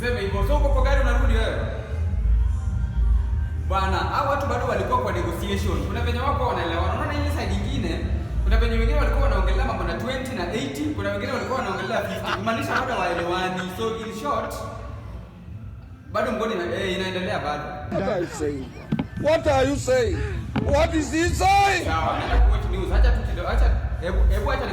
Usiseme hivyo. So kwa gari unarudi wewe. Bwana, hao watu bado walikuwa kwa negotiation. Kuna venye wako wanaelewana. Unaona ile side nyingine, kuna venye wengine walikuwa wanaongelea mambo na 20 na 80, kuna wengine walikuwa wanaongelea 50. Kumaanisha bado waelewani. So in short, bado mgoni inaendelea bado. What are you saying? What is he saying? Sawa, nataka kuwatch news. Acha tu kidogo. Acha hebu acha